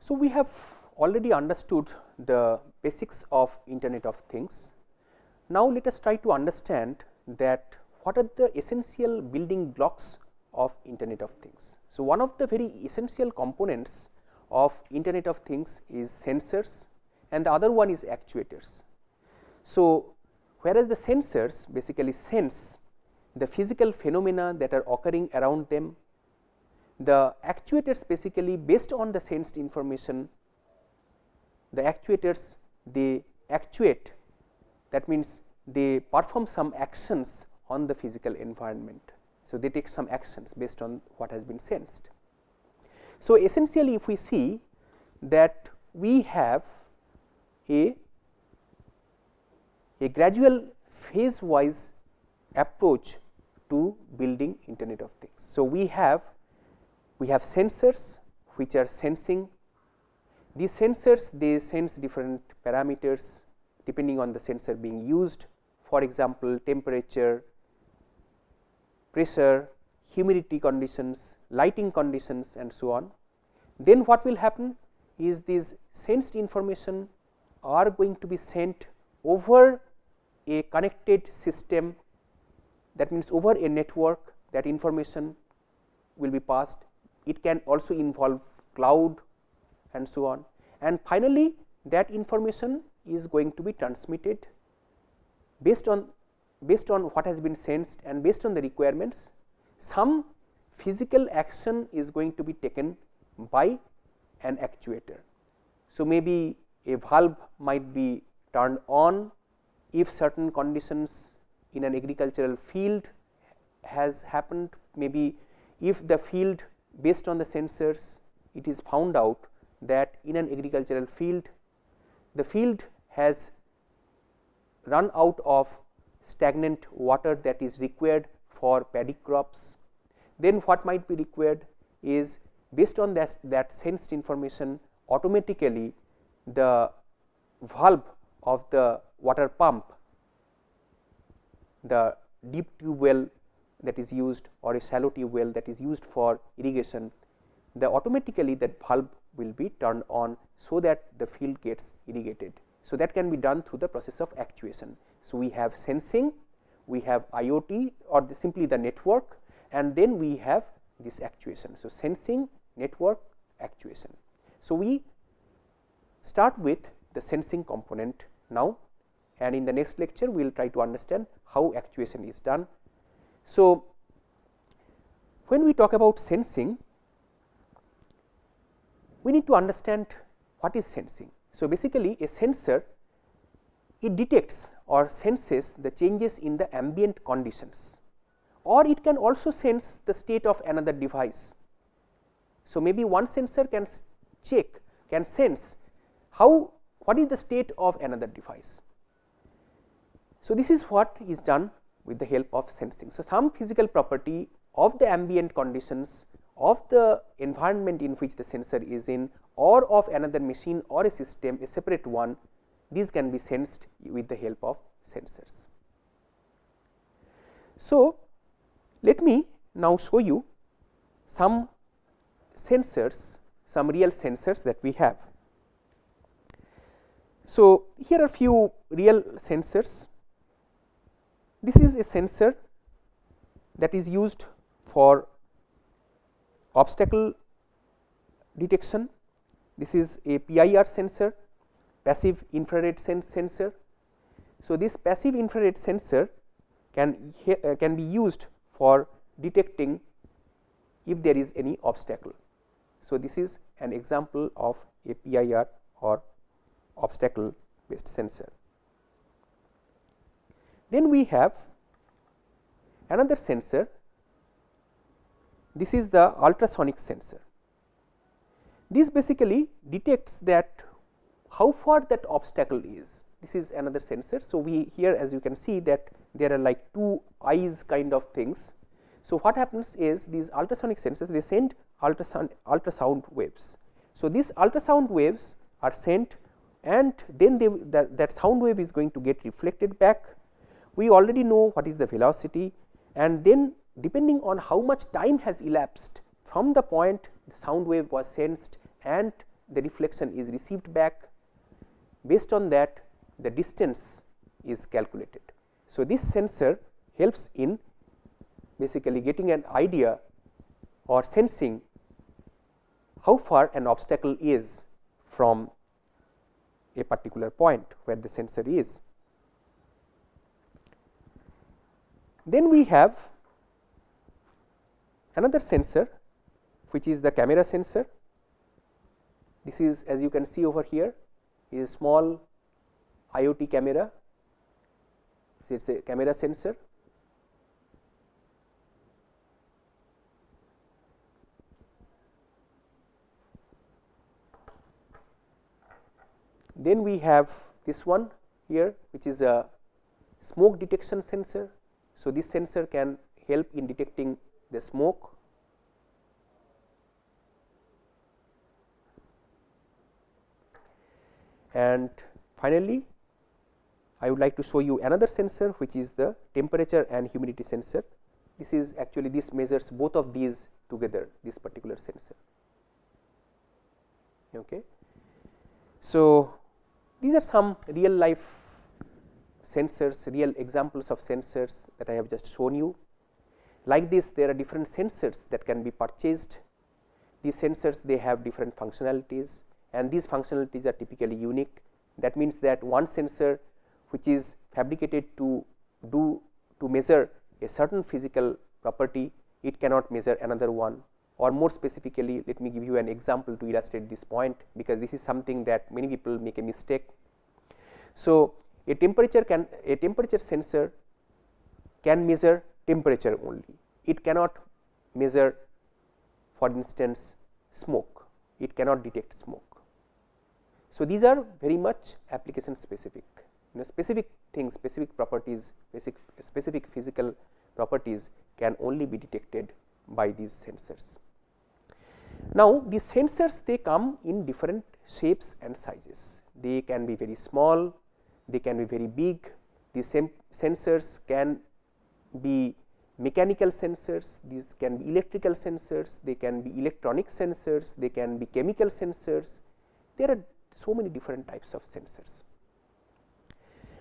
So, we have already understood the basics of Internet of Things. Now, let us try to understand that what are the essential building blocks of Internet of Things. So, one of the very essential components of Internet of Things is sensors and the other one is actuators. So, whereas the sensors basically sense the physical phenomena that are occurring around them, the actuators basically based on the sensed information, the actuators they actuate, that means they perform some actions on the physical environment. So, they take some actions based on what has been sensed. So, essentially if we see that we have a gradual phase wise approach to building Internet of Things. So, we have sensors which are sensing. These sensors they sense different parameters depending on the sensor being used, for example, temperature, pressure, humidity conditions, lighting conditions and so on. Then what will happen is these sensed information are going to be sent over a connected system, that means over a network, that information will be passed. It can also involve cloud and so on, and finally, that information is going to be transmitted based on what has been sensed and based on the requirements. Some physical action is going to be taken by an actuator. So, maybe a valve might be turned on if certain conditions in an agricultural field has happened. Maybe if the field based on the sensors, it is found out that in an agricultural field the field has run out of stagnant water that is required for paddy crops, then what might be required is based on that sensed information, automatically the valve of the water pump, the deep tube well that is used or a shallow tube well that is used for irrigation, automatically that valve will be turned on so that the field gets irrigated. So, that can be done through the process of actuation. So, we have sensing, we have IoT or simply the network, and then we have this actuation. So, sensing, network, actuation. So, we start with the sensing component now, and in the next lecture we will try to understand how actuation is done. So, when we talk about sensing, we need to understand what is sensing. So, basically a sensor, it detects or senses the changes in the ambient conditions, or it can also sense the state of another device. So, maybe one sensor can check, can sense what is the state of another device. So, this is what is done with the help of sensing. So, some physical property of the ambient conditions of the environment in which the sensor is in, or of another machine or a system, a separate one, these can be sensed with the help of sensors. So, let me now show you some sensors, some real sensors that we have. So, here are few real sensors. This is a sensor that is used for obstacle detection. This is a PIR sensor, passive infrared sensor. So, this passive infrared sensor can be used for detecting if there is any obstacle. So, this is an example of a PIR or obstacle based sensor. Then we have another sensor. This is the ultrasonic sensor. This basically detects that how far that obstacle is. This is another sensor. So, we here as you can see that there are like two eyes kind of things. So, what happens is these ultrasonic sensors, they send ultrasound waves. So, these ultrasound waves are sent, and then that sound wave is going to get reflected back. We already know what is the velocity, and then depending on how much time has elapsed from the point the sound wave was sensed and the reflection is received back. Based on that, the distance is calculated. So, this sensor helps in basically getting an idea or sensing how far an obstacle is from a particular point where the sensor is. Then we have another sensor, which is the camera sensor. This is, as you can see over here, is a small IoT camera. So, it is a camera sensor. Then we have this one here, which is a smoke detection sensor. So, this sensor can help in detecting the smoke. And finally, I would like to show you another sensor, which is the temperature and humidity sensor. This is actually, this measures both of these together, this particular sensor. Okay. So, these are some real life sensors, real examples of sensors that I have just shown you. Like this, there are different sensors that can be purchased. These sensors, they have different functionalities, and these functionalities are typically unique. That means that one sensor which is fabricated to measure a certain physical property, it cannot measure another one. Or more specifically, let me give you an example to illustrate this point, because this is something that many people make a mistake. So, a temperature sensor can measure temperature only. It cannot measure, for instance, smoke. It cannot detect smoke. So, these are very much application specific. Specific things, specific properties, specific physical properties can only be detected by these sensors. Now, these sensors, they come in different shapes and sizes. They can be very small, they can be very big. These sensors can be mechanical sensors, these can be electrical sensors, they can be electronic sensors, they can be chemical sensors. There are so many different types of sensors.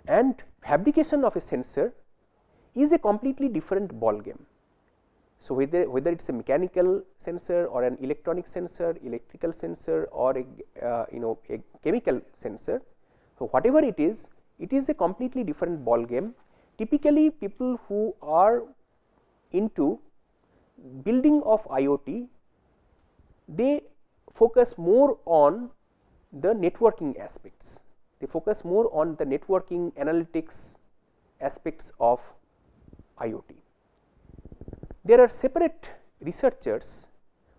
And fabrication of a sensor is a completely different ball game. So, whether it is a mechanical sensor or an electronic sensor, electrical sensor, or a chemical sensor. So, whatever it is a completely different ball game. Typically, people who are into building of IoT, they focus more on the networking aspects. They focus more on the networking analytics aspects of IoT. There are separate researchers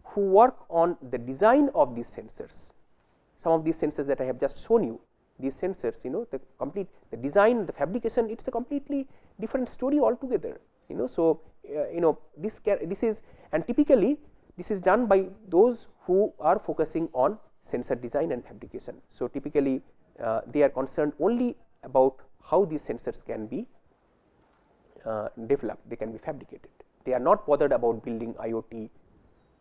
who work on the design of these sensors. Some of these sensors that I have just shown you, these sensors, the design, the fabrication, it is a completely different story altogether. So, this is, and typically this is done by those who are focusing on sensor design and fabrication. So, typically they are concerned only about how these sensors can be developed, they can be fabricated. They are not bothered about building IoT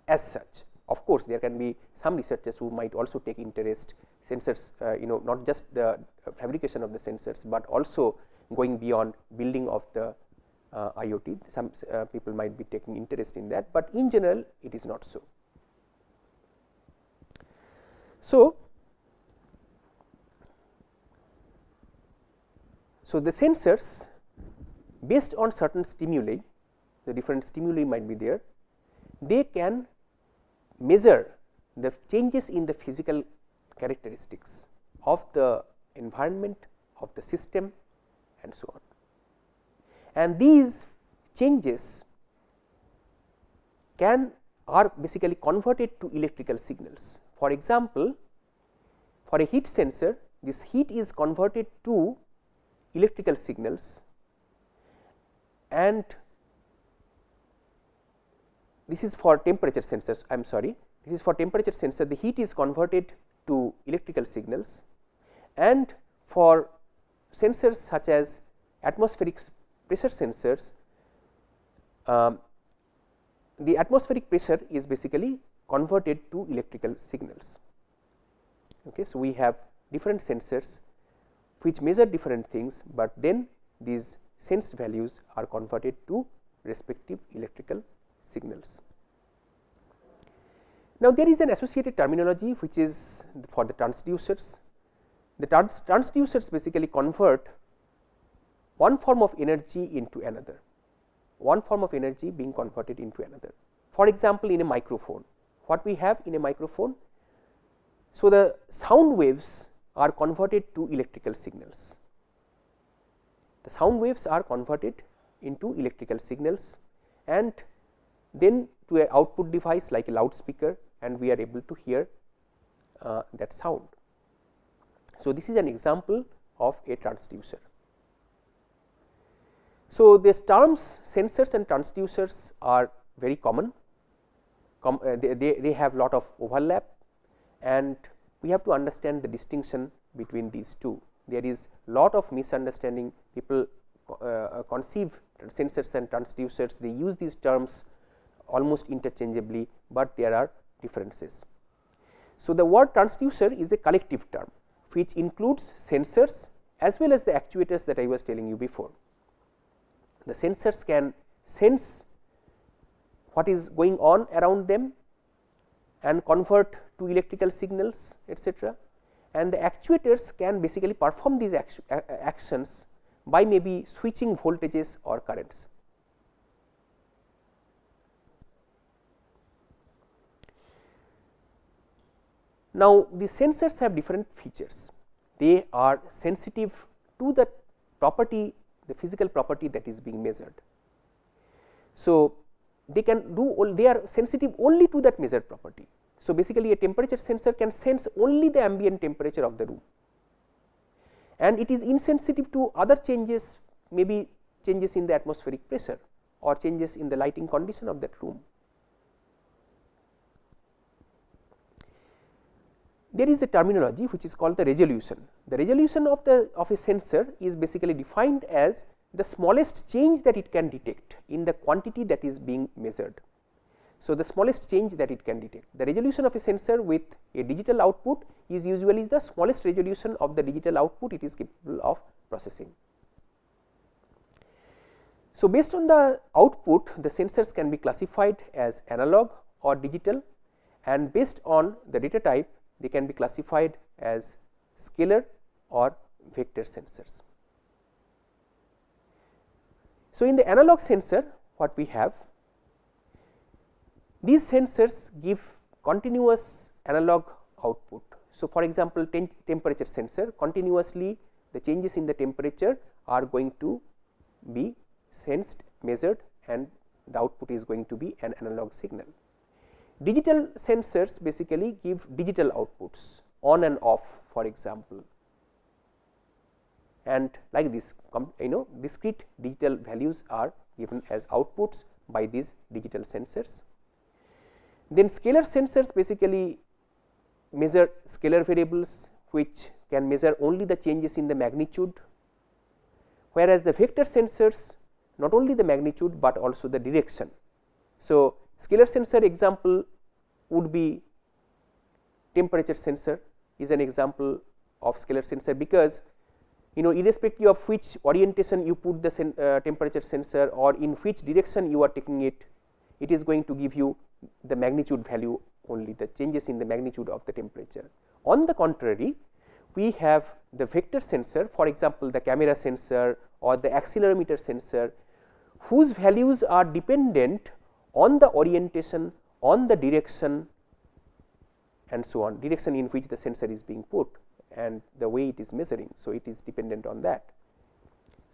as such. Of course, there can be some researchers who might also take interest sensors, not just the fabrication of the sensors, but also going beyond building of the IoT. Some people might be taking interest in that, but in general it is not so. So, the sensors, based on certain stimuli, the different stimuli might be there, they can measure the changes in the physical characteristics of the environment, of the system, and so on. And these changes are basically converted to electrical signals. For example, for a heat sensor, this heat is converted to electrical signals, and this is for temperature sensors. I am sorry, this is for temperature sensor. The heat is converted to electrical signals, and for sensors such as atmospheric pressure sensors, the atmospheric pressure is basically converted to electrical signals. Okay. So, we have different sensors which measure different things, but then these sensed values are converted to respective electrical signals. Now, there is an associated terminology which is for the transducers. The transducers basically convert one form of energy into another, one form of energy being converted into another. For example, in a microphone, what we have in a microphone? So, the sound waves are converted to electrical signals. The sound waves are converted into electrical signals and then to an output device like a loudspeaker, and we are able to hear that sound. So, this is an example of a transducer. So, these terms sensors and transducers are very common, they have lot of overlap, and we have to understand the distinction between these two. There is lot of misunderstanding, people conceive sensors and transducers, they use these terms almost interchangeably, but there are differences. So, the word transducer is a collective term which includes sensors as well as the actuators that I was telling you before. The sensors can sense what is going on around them and convert to electrical signals, etc., and the actuators can basically perform these actions by maybe switching voltages or currents. Now, the sensors have different features. They are sensitive to the property, the physical property that is being measured. So, they are sensitive only to that measured property. So, basically a temperature sensor can sense only the ambient temperature of the room, and it is insensitive to other changes, maybe changes in the atmospheric pressure or changes in the lighting condition of that room. There is a terminology which is called the resolution. The resolution of a sensor is basically defined as the smallest change that it can detect in the quantity that is being measured. So, the smallest change that it can detect. The resolution of a sensor with a digital output is usually the smallest resolution of the digital output it is capable of processing. So, based on the output, the sensors can be classified as analog or digital, and based on the data type they can be classified as scalar or vector sensors. So, in the analog sensor, what we have, these sensors give continuous analog output. So, for example, temperature sensor, continuously the changes in the temperature are going to be sensed, measured, and the output is going to be an analog signal. Digital sensors basically give digital outputs on and off, for example, and like this discrete digital values are given as outputs by these digital sensors. Then scalar sensors basically measure scalar variables which can measure only the changes in the magnitude, whereas the vector sensors not only the magnitude, but also the direction. So, scalar sensor example would be temperature sensor is an example of scalar sensor, because irrespective of which orientation you put the temperature sensor or in which direction you are taking it, it is going to give you the magnitude value only, the changes in the magnitude of the temperature. On the contrary, we have the vector sensor, for example, the camera sensor or the accelerometer sensor, whose values are dependent on the orientation, on the direction, and so on, direction in which the sensor is being put and the way it is measuring. So, it is dependent on that.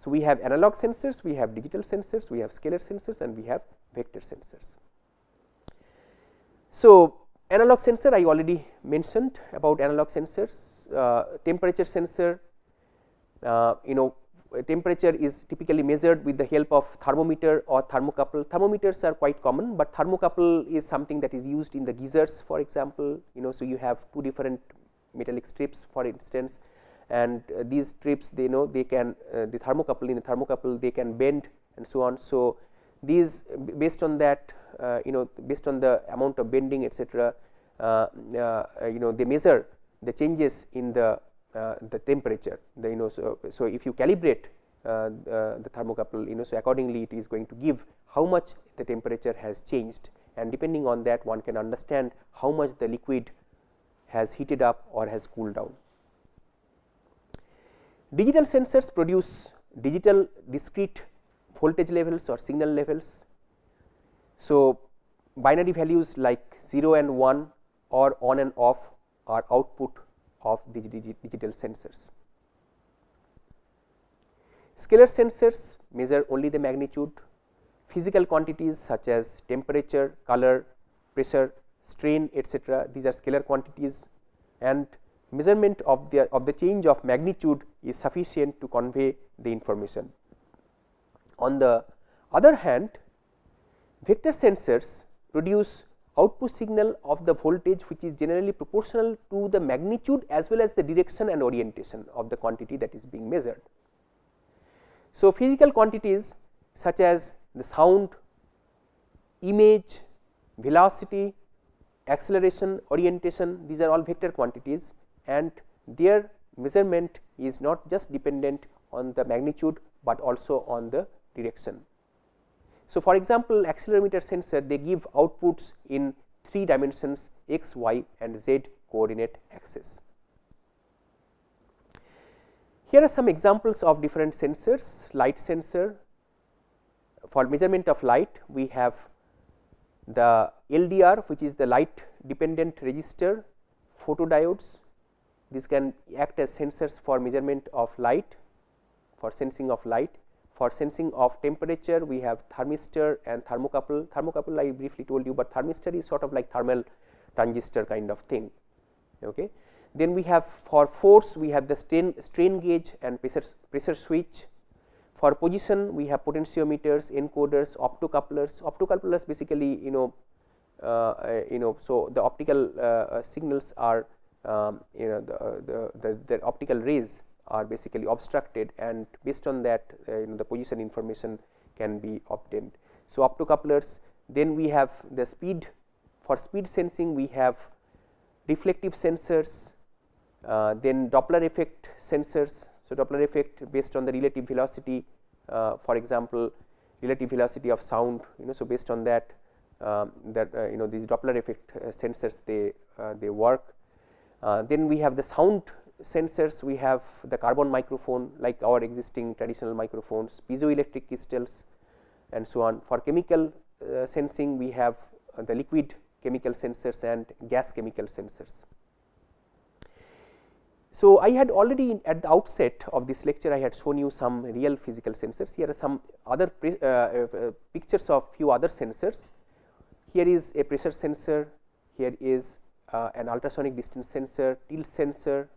So, we have analog sensors, we have digital sensors, we have scalar sensors, and we have vector sensors. So, analog sensor I already mentioned about analog sensors. Temperature sensor, temperature is typically measured with the help of thermometer or thermocouple. Thermometers are quite common, but thermocouple is something that is used in the geysers, for example. So, you have two different metallic strips, for instance, and these strips they can the thermocouple, in the thermocouple they can bend and so on. So, these based on that based on the amount of bending, etc., they measure the changes in the temperature, so if you calibrate the thermocouple, so accordingly it is going to give how much the temperature has changed, and depending on that one can understand how much the liquid has heated up or has cooled down. Digital sensors produce digital discrete voltage levels or signal levels. So, binary values like 0 and 1 or on and off are output of digital sensors. Scalar sensors measure only the magnitude. Physical quantities such as temperature, color, pressure, strain, etc., these are scalar quantities, and measurement of the change of magnitude is sufficient to convey the information. On the other hand, vector sensors produce output signal of the voltage which is generally proportional to the magnitude as well as the direction and orientation of the quantity that is being measured. So, physical quantities such as the sound, image, velocity, acceleration, orientation, these are all vector quantities, and their measurement is not just dependent on the magnitude, but also on the direction. So, for example, accelerometer sensor, they give outputs in 3 dimensions x, y and z coordinate axis. Here are some examples of different sensors. Light sensor, for measurement of light we have the LDR, which is the light dependent resistor, photodiodes. These can act as sensors for measurement of light, for sensing of light. For sensing of temperature, we have thermistor and thermocouple. Thermocouple I briefly told you, but thermistor is sort of like thermal transistor kind of thing. Okay. Then we have for force, we have the strain gauge and pressure switch. For position, we have potentiometers, encoders, optocouplers. Optocouplers basically, so the optical signals are, the optical rays are basically obstructed, and based on that the position information can be obtained. So, optocouplers. Then we have the speed. For speed sensing, we have reflective sensors, then Doppler effect sensors. So, Doppler effect based on the relative velocity, for example, relative velocity of sound, so based on that these Doppler effect sensors they work. Then we have the sound sensors, we have the carbon microphone like our existing traditional microphones, piezoelectric crystals and so on. For chemical sensing, we have the liquid chemical sensors and gas chemical sensors. So, I had already at the outset of this lecture I had shown you some real physical sensors. Here are some other pictures of few other sensors. Here is a pressure sensor, here is an ultrasonic distance sensor, tilt sensor,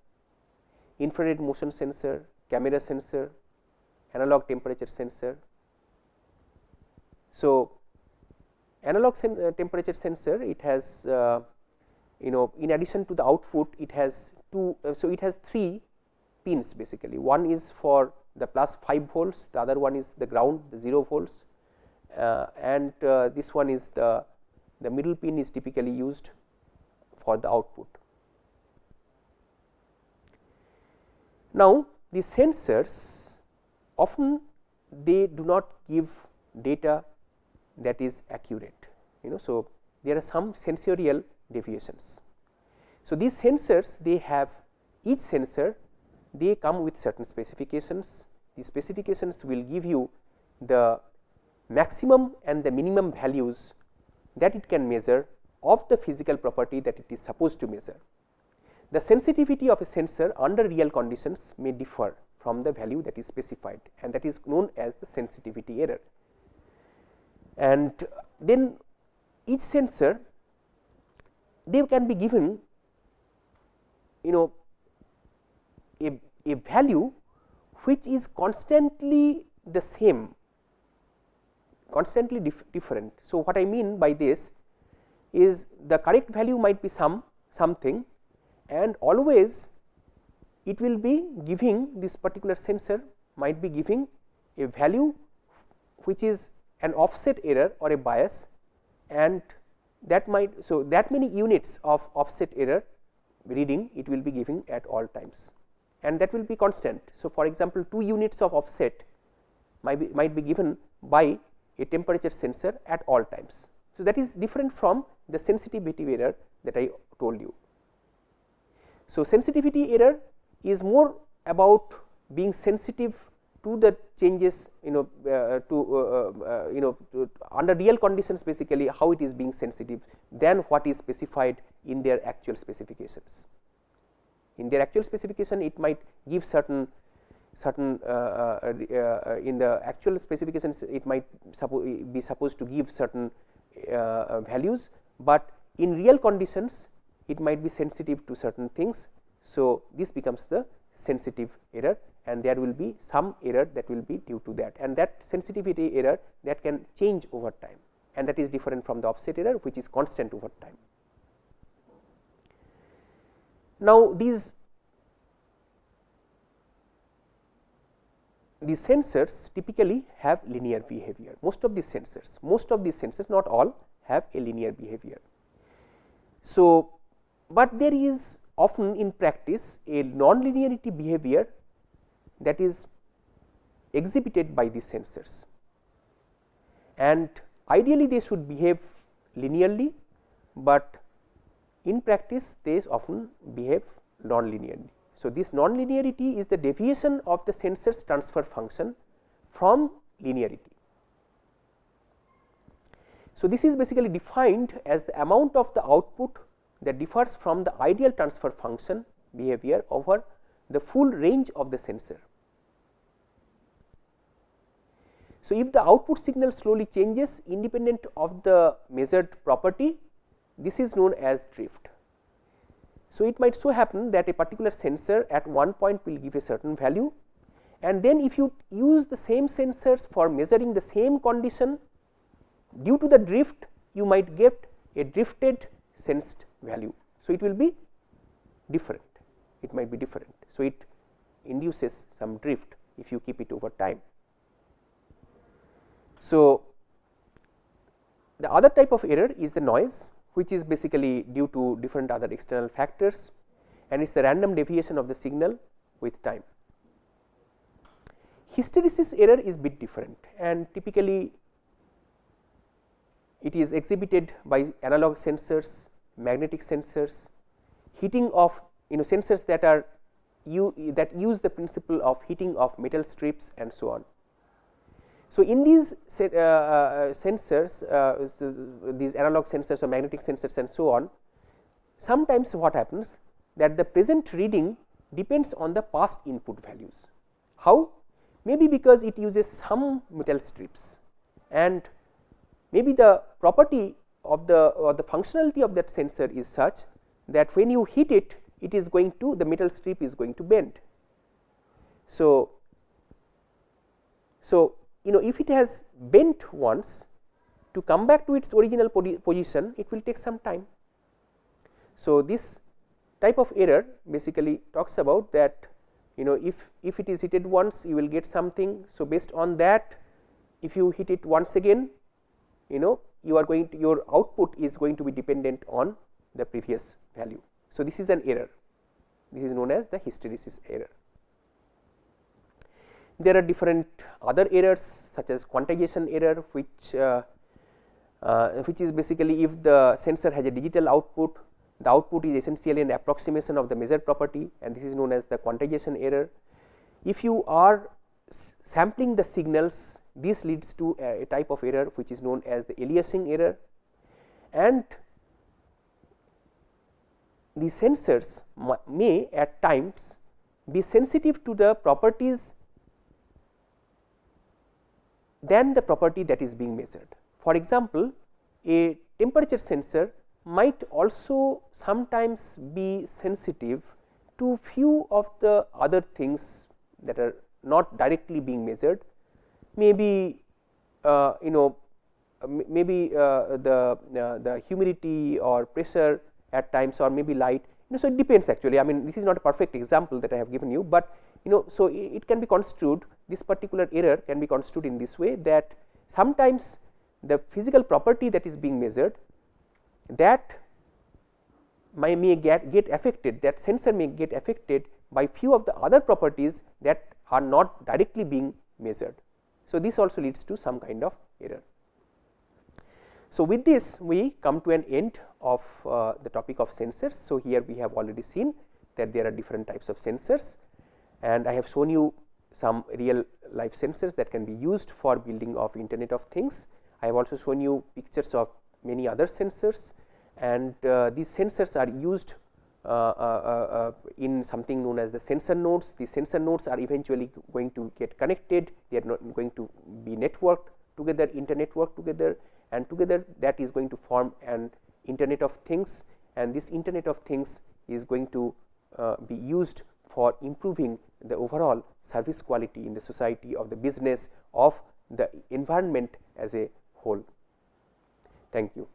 infrared motion sensor, camera sensor, analog temperature sensor. So, analog temperature sensor, it has in addition to the output, it has so it has 3 pins basically. One is for the plus 5 volts, the other one is the ground, the 0 volts, and this one is the middle pin is typically used for the output. Now, the sensors often they do not give data that is accurate, so there are some sensorial deviations. So, these sensors, they have each sensor, they come with certain specifications. These specifications will give you the maximum and the minimum values that it can measure of the physical property that it is supposed to measure. The sensitivity of a sensor under real conditions may differ from the value that is specified, and that is known as the sensitivity error. And then each sensor, they can be given a value which is constantly the same, constantly different. So, what I mean by this is the correct value might be something, and always it will be giving, this particular sensor might be giving a value which is an offset error or a bias, and that might, so that many units of offset error reading it will be giving at all times, and that will be constant. So, for example, 2 units of offset might be given by a temperature sensor at all times. So, that is different from the sensitivity error that I told you. So, sensitivity error is more about being sensitive to the changes, under real conditions, basically how it is being sensitive than what is specified in their actual specifications. In their actual specification, it might give certain in the actual specifications, it might be supposed to give certain values, but in real conditions it might be sensitive to certain things. So, this becomes the sensitive error, and there will be some error that will be due to that, and that sensitivity error that can change over time, and that is different from the offset error, which is constant over time. Now, these sensors typically have linear behavior. Most of these sensors, not all, have a linear behavior. So, but there is often in practice a non-linearity behavior that is exhibited by these sensors, and ideally they should behave linearly, but in practice they often behave non-linearly. So, this non-linearity is the deviation of the sensor's transfer function from linearity. So, this is basically defined as the amount of the output that differs from the ideal transfer function behavior over the full range of the sensor. So, if the output signal slowly changes independent of the measured property, this is known as drift. So, it might so happen that a particular sensor at one point will give a certain value, and then if you use the same sensors for measuring the same condition, due to the drift you might get a drifted sensed value. So, it will be different, it might be different. So, it induces some drift if you keep it over time. So, the other type of error is the noise, which is basically due to different other external factors, and it is the random deviation of the signal with time. Hysteresis error is bit different, and typically it is exhibited by analog sensors, magnetic sensors, heating of sensors that are use the principle of heating of metal strips and so on. So, in these sensors, these analog sensors or magnetic sensors and so on, sometimes what happens that the present reading depends on the past input values. How? Maybe because it uses some metal strips, and maybe the property of the functionality of that sensor is such that when you hit it, it is going to, the metal strip is going to bend. So, if it has bent once, to come back to its original position, it will take some time. So, this type of error basically talks about that, if it is hit once, you will get something. So, based on that, if you hit it once again, you are going to, your output is going to be dependent on the previous value. So, this is an error. This is known as the hysteresis error. There are different other errors such as quantization error, which is basically if the sensor has a digital output, the output is essentially an approximation of the measured property, and this is known as the quantization error. If you are sampling the signals, this leads to a type of error which is known as the aliasing error, and the sensors may at times be sensitive to the properties than the property that is being measured. For example, a temperature sensor might also sometimes be sensitive to few of the other things that are not directly being measured, maybe maybe the humidity or pressure at times, or maybe light. So, it depends actually. I mean, this is not a perfect example that I have given you, but so it can be construed, this particular error can be construed in this way, that sometimes the physical property that is being measured, that may get affected, that sensor may get affected by few of the other properties that are not directly being measured. So, this also leads to some kind of error. So, with this we come to an end of the topic of sensors. So, here we have already seen that there are different types of sensors, and I have shown you some real life sensors that can be used for building of Internet of Things. I have also shown you pictures of many other sensors, and these sensors are used in something known as the sensor nodes. The sensor nodes are eventually going to get connected, they are not going to be networked together, internetworked together, and together that is going to form an Internet of Things, and this Internet of Things is going to be used for improving the overall service quality in the society, of the business, of the environment as a whole. Thank you.